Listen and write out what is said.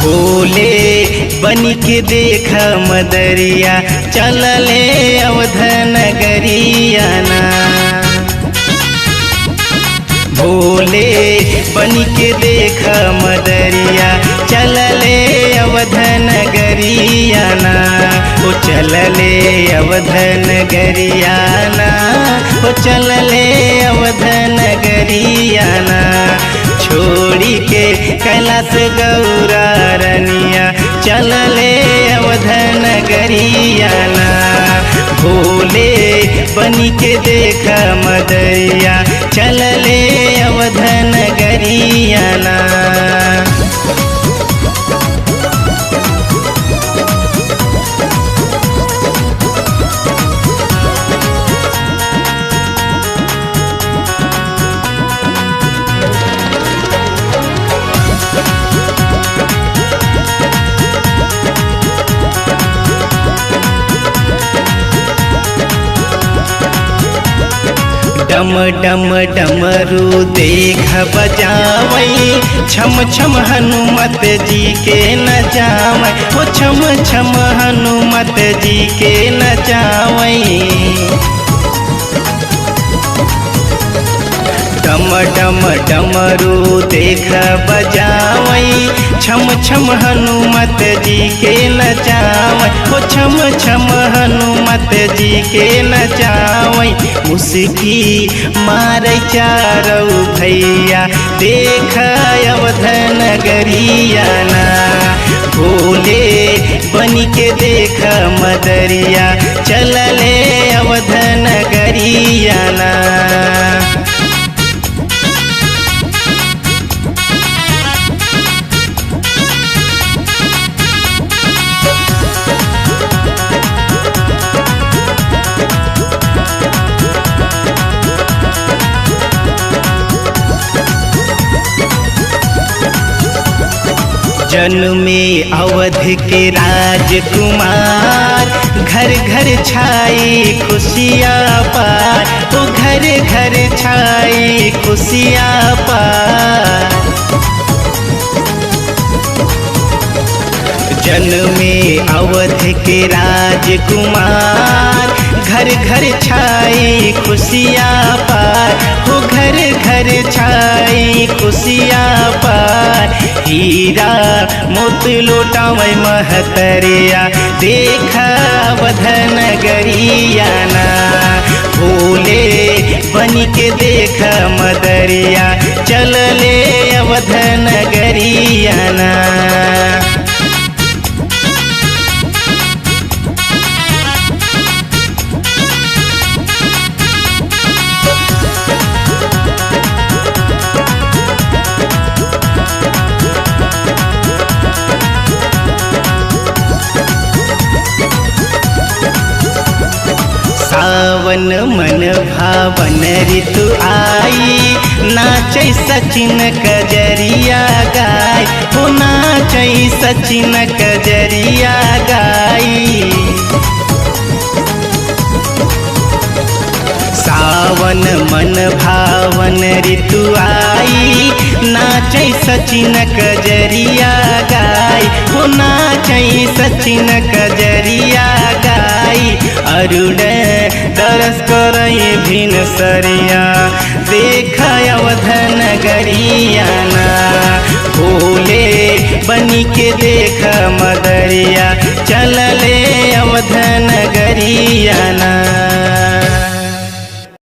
भोले बनी के देख मदरिया चलले अवध नगरिया ना। भोले बनी के देख मदरिया चलले अवध नगरिया ना। ओ चलले अवध नगरिया ना, ओ चलले अवध नगरिया ना। छोड़ी के कैलाश गौरा रनिया चलले अवध नगरिया ना। भोले बनी के देख मदरिया चलले अवध नगरिया ना। डम डम डमरू देख बजावई छम छम हनुमत जी के नचावई। ओ छम छम हनुमत जी के नचावई। डम डम डमरू देख बजावई छम छम हनुमत जी के नचावई। ओ छम छम हनुमत जी के नचावई। मुस्की मारै चारौ भैया देख अवध नगरिया ना। भोले बनी के देख मदरिया चलले अवध नगरिया ना। जन्मे अवध के राजकुमार घर घर छाई खुशियाँ पार। ओ घर घर छाई खुशियाँ पार। जन्मे अवध के राजकुमार घर घर छाई खुशियाँ पार। हो घर घर छाई खुशियाँ पार। हीरा मोती लौटावै महतरिया देख अवध नगरिया ना। भोले बनी के देख मदरिया चलले अवध नगरिया ना। सावन मन भावन ऋतु आई नाचै सचिन कजरिया गाय। हो नाचै सचिन कजरिया गाई। सावन मन भावन ऋतु आई नाचै सचिन कजरिया गाय। हो नाचै सचिन कजरिया गाई। अरुण दरस करई भिन सरिया देख अवध नगरिया ना। भोले बनी के देख मदरिया चलले अवध नगरिया ना।